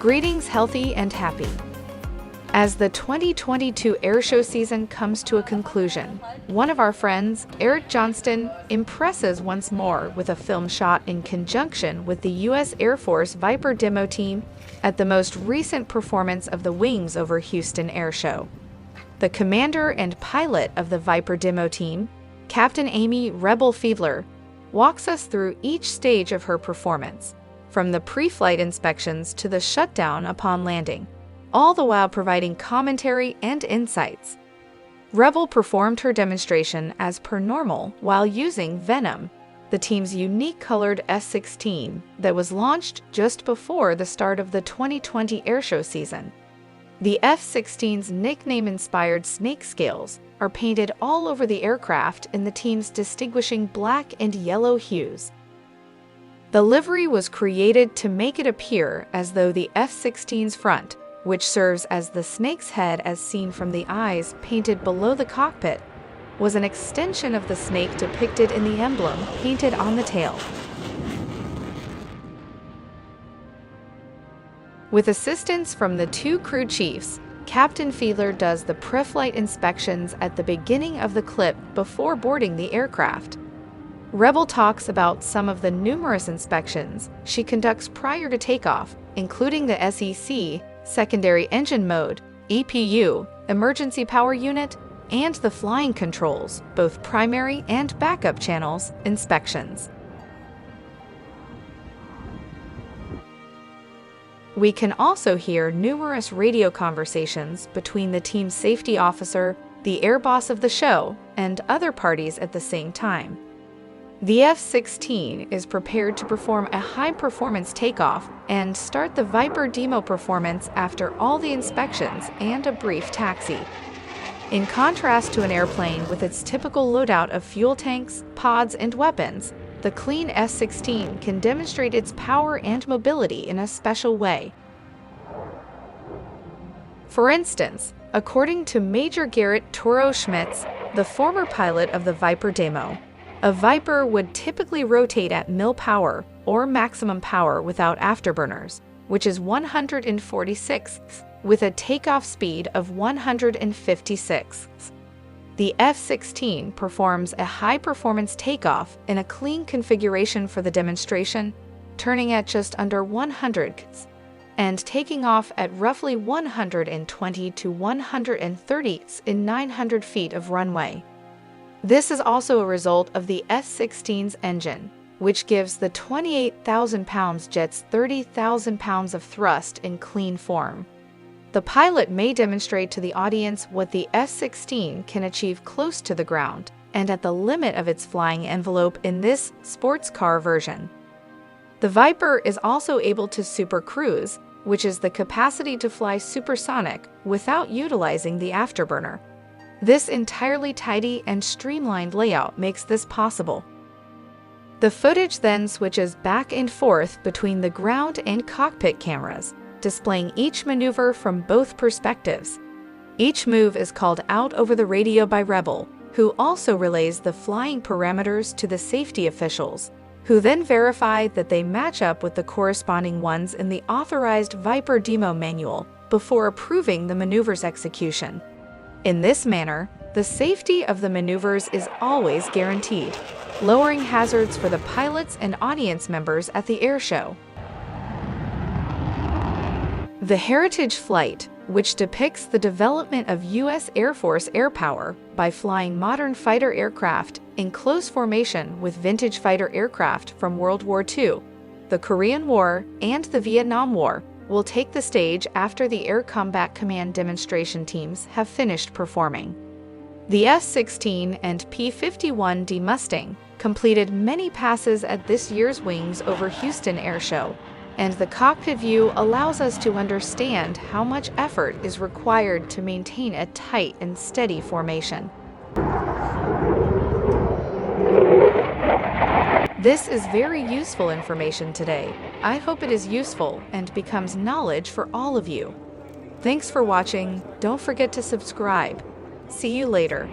Greetings, healthy and happy. As the 2022 airshow season comes to a conclusion, one of our friends, Erick Johnston, impresses once more with a film shot in conjunction with the U.S. Air Force Viper demo team at the most recent performance of the Wings over Houston Airshow. The commander and pilot of the Viper demo team, Captain Aimee "Rebel" Fiedler, walks us through each stage of her performance, from the pre-flight inspections to the shutdown upon landing, all the while providing commentary and insights. Rebel performed her demonstration as per normal while using Venom, the team's unique colored F-16 that was launched just before the start of the 2020 airshow season. The F-16's nickname-inspired snake scales are painted all over the aircraft in the team's distinguishing black and yellow hues. The livery was created to make it appear as though the F-16's front, which serves as the snake's head as seen from the eyes painted below the cockpit, was an extension of the snake depicted in the emblem painted on the tail. With assistance from the two crew chiefs, Captain Fiedler does the pre-flight inspections at the beginning of the clip before boarding the aircraft. Rebel talks about some of the numerous inspections she conducts prior to takeoff, including the SEC, secondary engine mode, EPU, emergency power unit, and the flying controls, both primary and backup channels, inspections. We can also hear numerous radio conversations between the team's safety officer, the air boss of the show, and other parties at the same time. The F-16 is prepared to perform a high-performance takeoff and start the Viper demo performance after all the inspections and a brief taxi. In contrast to an airplane with its typical loadout of fuel tanks, pods, and weapons, the clean F-16 can demonstrate its power and mobility in a special way. For instance, according to Major Garrett Toro Schmitz, the former pilot of the Viper demo, a Viper would typically rotate at mil power or maximum power without afterburners, which is 146, with a takeoff speed of 156. The F-16 performs a high-performance takeoff in a clean configuration for the demonstration, turning at just under 100 and taking off at roughly 120 to 130 in 900 feet of runway. This is also a result of the F-16's engine, which gives the 28,000-pound jet's 30,000 pounds of thrust in clean form. The pilot may demonstrate to the audience what the F-16 can achieve close to the ground and at the limit of its flying envelope in this sports car version. The Viper is also able to supercruise, which is the capacity to fly supersonic without utilizing the afterburner. This entirely tidy and streamlined layout makes this possible. The footage then switches back and forth between the ground and cockpit cameras, displaying each maneuver from both perspectives. Each move is called out over the radio by Rebel, who also relays the flying parameters to the safety officials, who then verify that they match up with the corresponding ones in the authorized Viper demo manual before approving the maneuver's execution. In this manner, the safety of the maneuvers is always guaranteed, lowering hazards for the pilots and audience members at the airshow. The Heritage Flight, which depicts the development of U.S. Air Force air power by flying modern fighter aircraft in close formation with vintage fighter aircraft from World War II, the Korean War, and the Vietnam War, will take the stage after the Air Combat Command demonstration teams have finished performing. The F-16 and P-51D Mustang completed many passes at this year's Wings over Houston Airshow, and the cockpit view allows us to understand how much effort is required to maintain a tight and steady formation. This is very useful information today. I hope it is useful and becomes knowledge for all of you. Thanks for watching. Don't forget to subscribe. See you later.